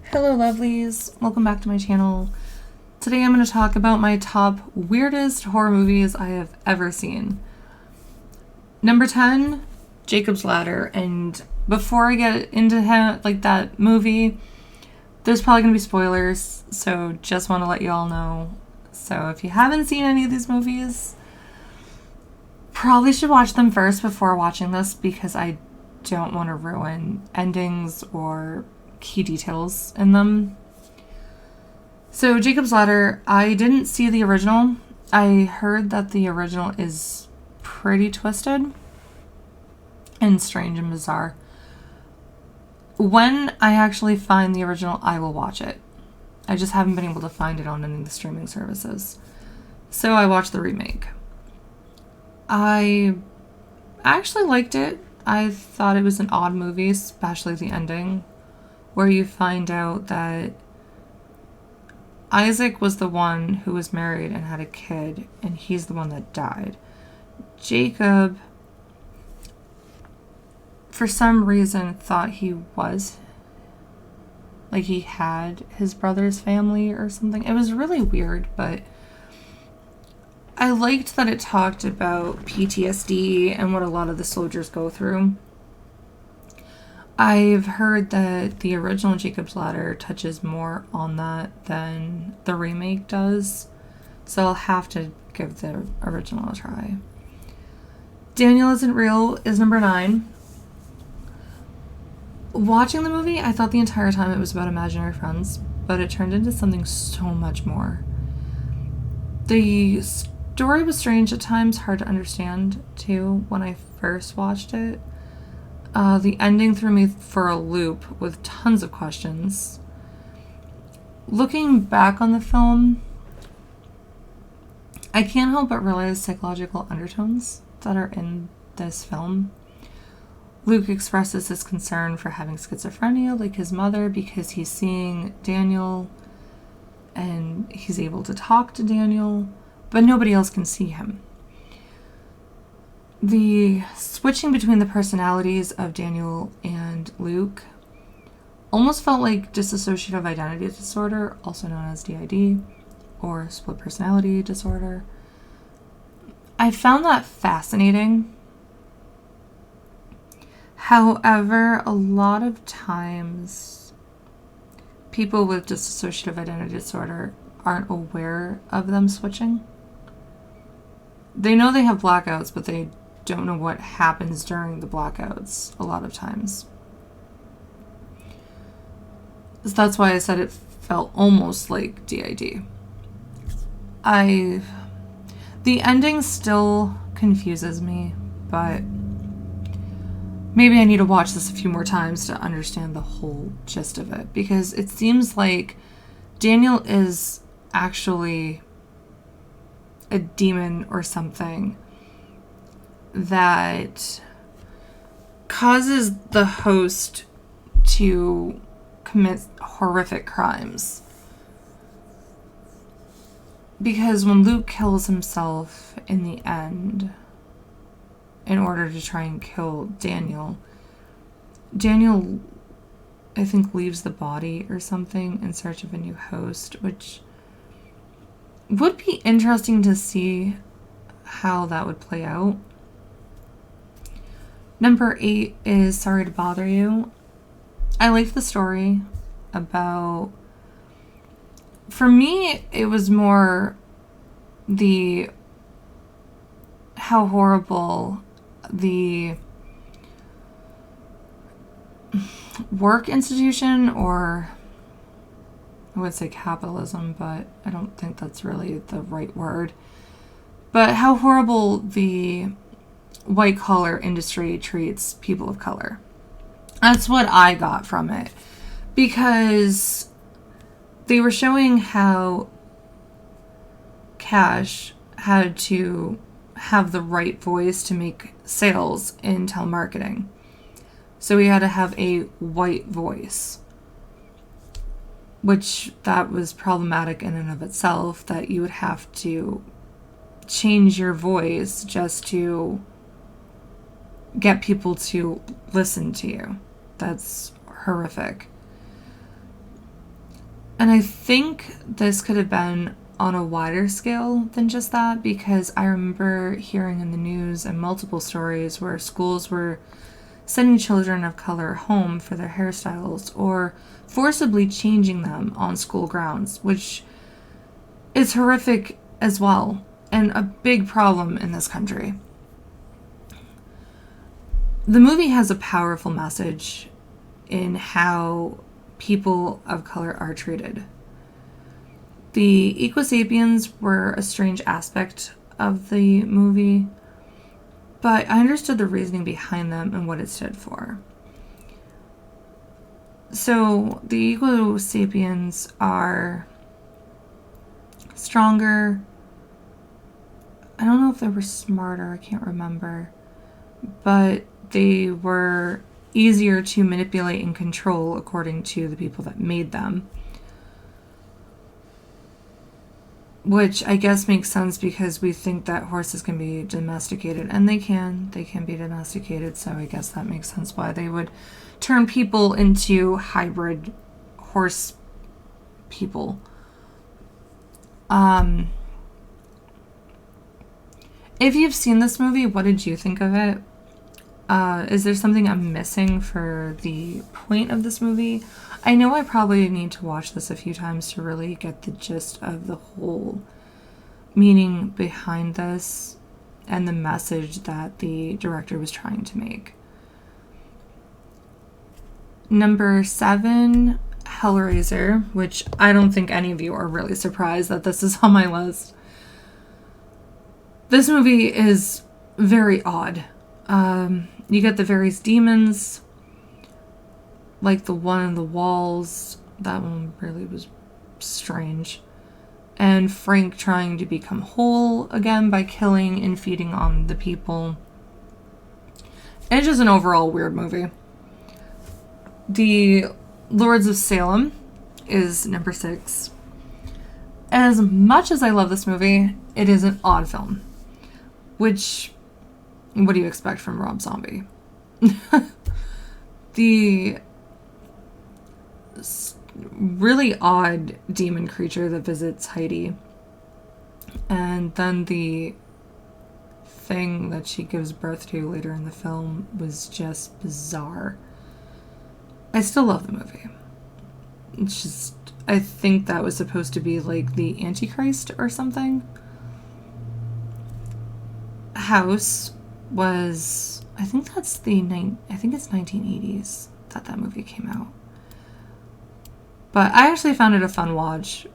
Hello lovelies, welcome back to my channel. Today I'm going to talk about my top weirdest horror movies I have ever seen. Number 10, Jacob's Ladder, and before I get into that movie, there's probably going to be spoilers, so just want to let you all know. So if you haven't seen any of these movies, probably should watch them first before watching this because I don't want to ruin endings or key details in them. So Jacob's Ladder, I didn't see the original. I heard that the original is pretty twisted and strange and bizarre. When I actually find the original, I will watch it. I just haven't been able to find it on any of the streaming services. So I watched the remake. I actually liked it. I thought it was an odd movie, especially the ending, where you find out that Isaac was the one who was married and had a kid, and he's the one that died. Jacob, for some reason, thought he was, like he had his brother's family or something. It was really weird, but I liked that it talked about PTSD and what a lot of the soldiers go through. I've heard that the original Jacob's Ladder touches more on that than the remake does, so I'll have to give the original a try. Daniel Isn't Real is number 9. Watching the movie, I thought the entire time it was about imaginary friends, but it turned into something so much more. The story was strange at times, hard to understand too when I first watched it. The ending threw me for a loop with tons of questions. Looking back on the film, I can't help but realize psychological undertones that are in this film. Luke expresses his concern for having schizophrenia like his mother because he's seeing Daniel and he's able to talk to Daniel, but nobody else can see him. The switching between the personalities of Daniel and Luke almost felt like dissociative identity disorder, also known as DID, or split personality disorder. I found that fascinating. However, a lot of times people with dissociative identity disorder aren't aware of them switching. They know they have blackouts, but they don't know what happens during the blackouts a lot of times. So that's why I said it felt almost like DID. The ending still confuses me, but maybe I need to watch this a few more times to understand the whole gist of it, because it seems like Daniel is actually a demon or something that causes the host to commit horrific crimes. Because when Luke kills himself in the end in order to try and kill Daniel, I think leaves the body or something in search of a new host, which would be interesting to see how that would play out. Number 8 is Sorry to Bother You. I liked the story about... For me, it was more how horrible the work institution, or I would say capitalism, but I don't think that's really the right word. But how horrible the white collar industry treats people of color. That's what I got from it. Because they were showing how Cash had to have the right voice to make sales in telemarketing. So he had to have a white voice, which that was problematic in and of itself, that you would have to change your voice just to get people to listen to you. That's horrific. And I think this could have been on a wider scale than just that, because I remember hearing in the news and multiple stories where schools were sending children of color home for their hairstyles or forcibly changing them on school grounds, which is horrific as well and a big problem in this country. The movie has a powerful message in how people of color are treated. The Equisapiens were a strange aspect of the movie, but I understood the reasoning behind them and what it stood for. So, the Equisapiens are stronger. I don't know if they were smarter, I can't remember. But they were easier to manipulate and control according to the people that made them. Which I guess makes sense because we think that horses can be domesticated, and they can. They can be domesticated, so I guess that makes sense why they would turn people into hybrid horse people. If you've seen this movie, what did you think of it? Is there something I'm missing for the point of this movie? I know I probably need to watch this a few times to really get the gist of the whole meaning behind this and the message that the director was trying to make. Number 7, Hellraiser, which I don't think any of you are really surprised that this is on my list. This movie is very odd. You get the various demons, like the one in the walls. That one really was strange. And Frank trying to become whole again by killing and feeding on the people. It's just an overall weird movie. The Lords of Salem is number 6. As much as I love this movie, it is an odd film. Which, what do you expect from Rob Zombie? The really odd demon creature that visits Heidi. And then the thing that she gives birth to later in the film was just bizarre. I still love the movie. It's just, I think that was supposed to be like the Antichrist or something. House was, I think it's 1980s that movie came out. But I actually found it a fun watch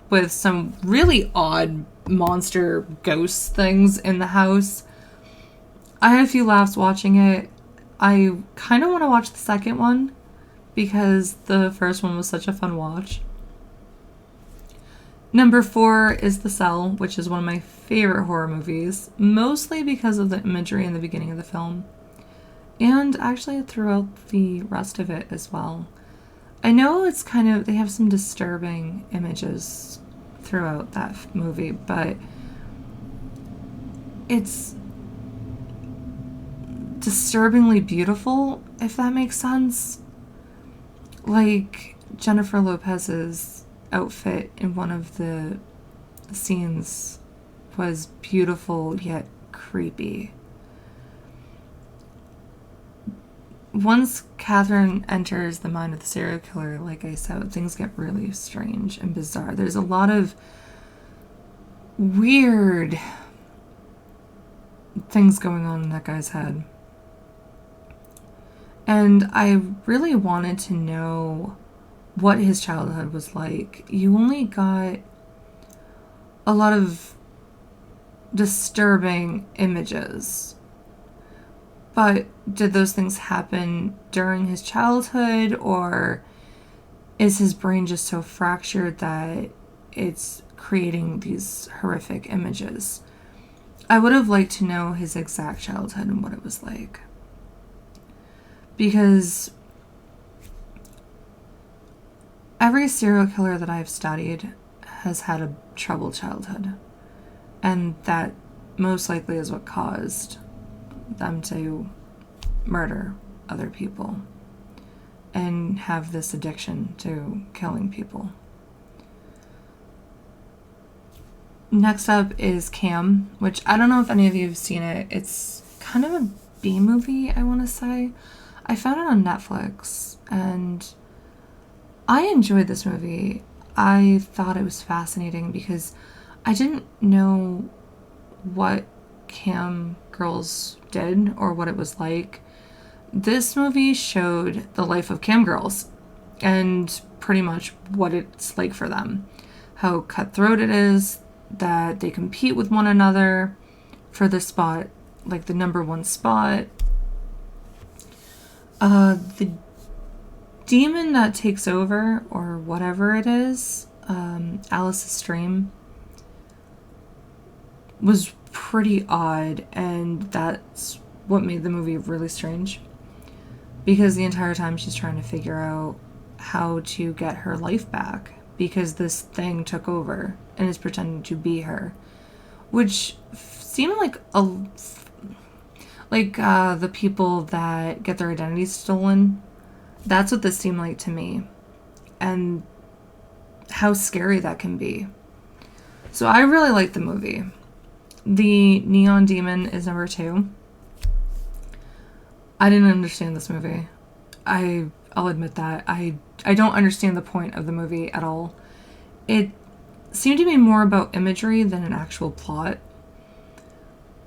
with some really odd monster ghost things in the house. I had a few laughs watching it. I kind of want to watch the second one because the first one was such a fun watch. Number 4 is The Cell, which is one of my favorite horror movies, mostly because of the imagery in the beginning of the film, and actually throughout the rest of it as well. I know it's they have some disturbing images throughout that movie, but it's disturbingly beautiful, if that makes sense. Like Jennifer Lopez's outfit in one of the scenes was beautiful yet creepy. Once Catherine enters the mind of the serial killer, like I said, things get really strange and bizarre. There's a lot of weird things going on in that guy's head. And I really wanted to know what his childhood was like. You only got a lot of disturbing images. But did those things happen during his childhood, or is his brain just so fractured that it's creating these horrific images? I would have liked to know his exact childhood and what it was like. Because every serial killer that I've studied has had a troubled childhood. And that most likely is what caused them to murder other people and have this addiction to killing people. Next up is Cam, which I don't know if any of you have seen it. It's kind of a B movie, I want to say. I found it on Netflix, and I enjoyed this movie. I thought it was fascinating because I didn't know what cam girls did or what it was like. This movie showed the life of cam girls and pretty much what it's like for them. How cutthroat it is, that they compete with one another for the spot, like the number one spot. The demon that takes over, or whatever it is, Alice's dream, was pretty odd, and that's what made the movie really strange. Because the entire time she's trying to figure out how to get her life back, because this thing took over and is pretending to be her, which seemed like the people that get their identities stolen. That's what this seemed like to me, and how scary that can be. So I really liked the movie. The Neon Demon is number 2. I didn't understand this movie. I'll admit that. I don't understand the point of the movie at all. It seemed to be more about imagery than an actual plot.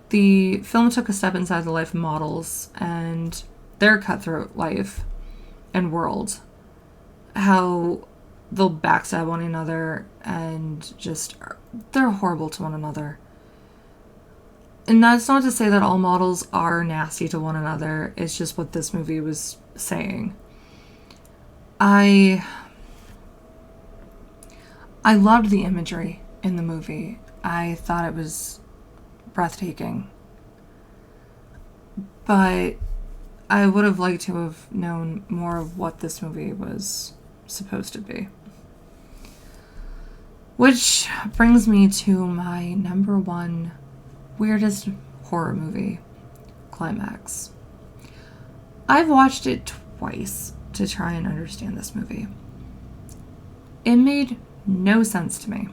The film took a step inside the life of models and their cutthroat life and world. How they'll backstab one another and just, they're horrible to one another. And that's not to say that all models are nasty to one another. It's just what this movie was saying. I loved the imagery in the movie. I thought it was breathtaking. But I would have liked to have known more of what this movie was supposed to be. Which brings me to my number 1 weirdest horror movie, Climax. I've watched it twice to try and understand this movie. It made no sense to me.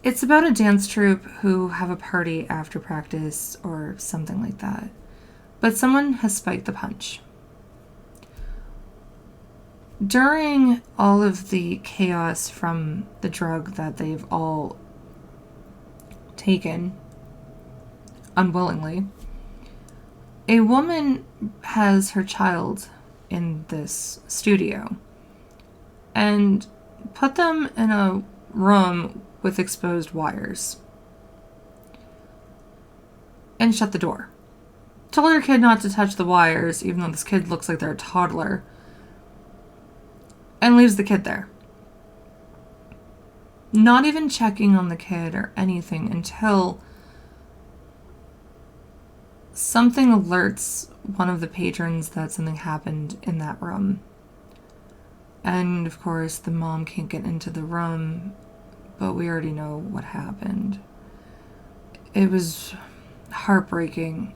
It's about a dance troupe who have a party after practice or something like that, but someone has spiked the punch. During all of the chaos from the drug that they've all taken unwillingly, a woman has her child in this studio and put them in a room with exposed wires and shut the door. Told her kid not to touch the wires, even though this kid looks like they're a toddler, and leaves the kid there. Not even checking on the kid or anything until something alerts one of the patrons that something happened in that room. And of course, the mom can't get into the room, but we already know what happened. It was heartbreaking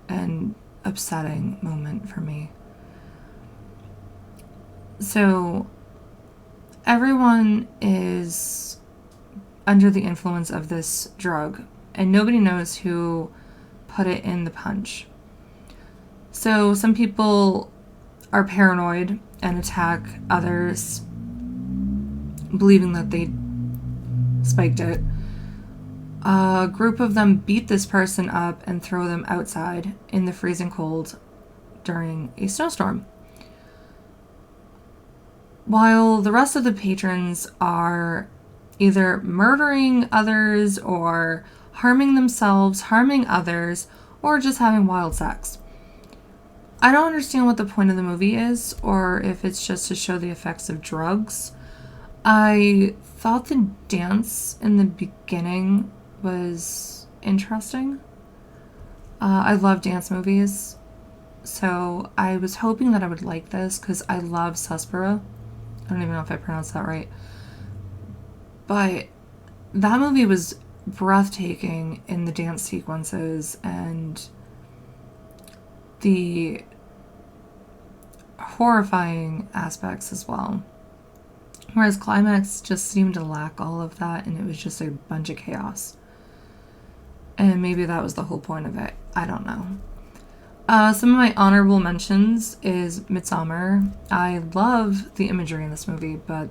and upsetting moment for me. So everyone is under the influence of this drug, and nobody knows who put it in the punch. So some people are paranoid and attack others, believing that they spiked it. A group of them beat this person up and throw them outside in the freezing cold during a snowstorm. While the rest of the patrons are either murdering others or harming themselves, harming others, or just having wild sex. I don't understand what the point of the movie is, or if it's just to show the effects of drugs. I thought the dance in the beginning was interesting. I love dance movies, so I was hoping that I would like this because I love Suspera. I don't even know if I pronounced that right. But that movie was breathtaking in the dance sequences and the horrifying aspects as well. Whereas Climax just seemed to lack all of that, and it was just a bunch of chaos. And maybe that was the whole point of it. I don't know. Some of my honorable mentions is Midsommar. I love the imagery in this movie, but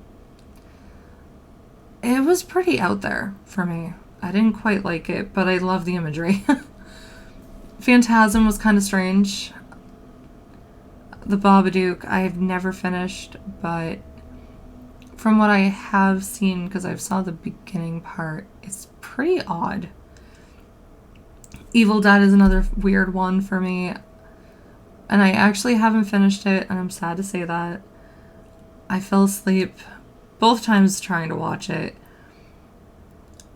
it was pretty out there for me. I didn't quite like it, but I love the imagery. Phantasm was kind of strange. The Babadook, I've never finished, but from what I have seen, because I've saw the beginning part, it's pretty odd. Evil Dead is another weird one for me, and I actually haven't finished it, and I'm sad to say that. I fell asleep both times trying to watch it.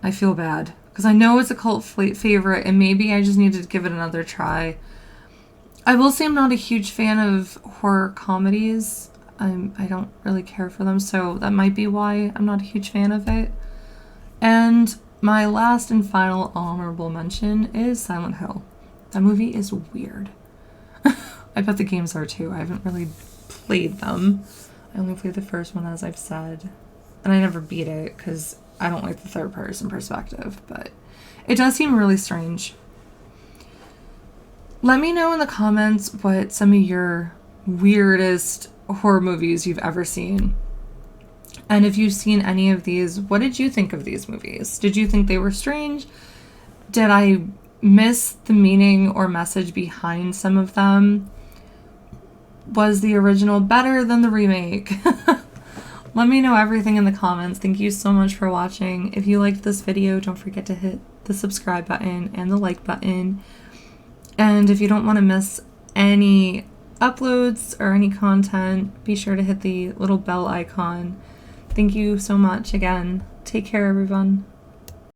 I feel bad, because I know it's a cult favorite, and maybe I just need to give it another try. I will say I'm not a huge fan of horror comedies. I don't really care for them, so that might be why I'm not a huge fan of it. And my last and final honorable mention is Silent Hill. That movie is weird. I bet the games are too. I haven't really played them. I only played the first one, as I've said. And I never beat it because I don't like the third person perspective, but it does seem really strange. Let me know in the comments what some of your weirdest horror movies you've ever seen. And if you've seen any of these, what did you think of these movies? Did you think they were strange? Did I miss the meaning or message behind some of them? Was the original better than the remake? Let me know everything in the comments. Thank you so much for watching. If you liked this video, don't forget to hit the subscribe button and the like button. And if you don't want to miss any uploads or any content, be sure to hit the little bell icon. Thank you so much again. Take care, everyone.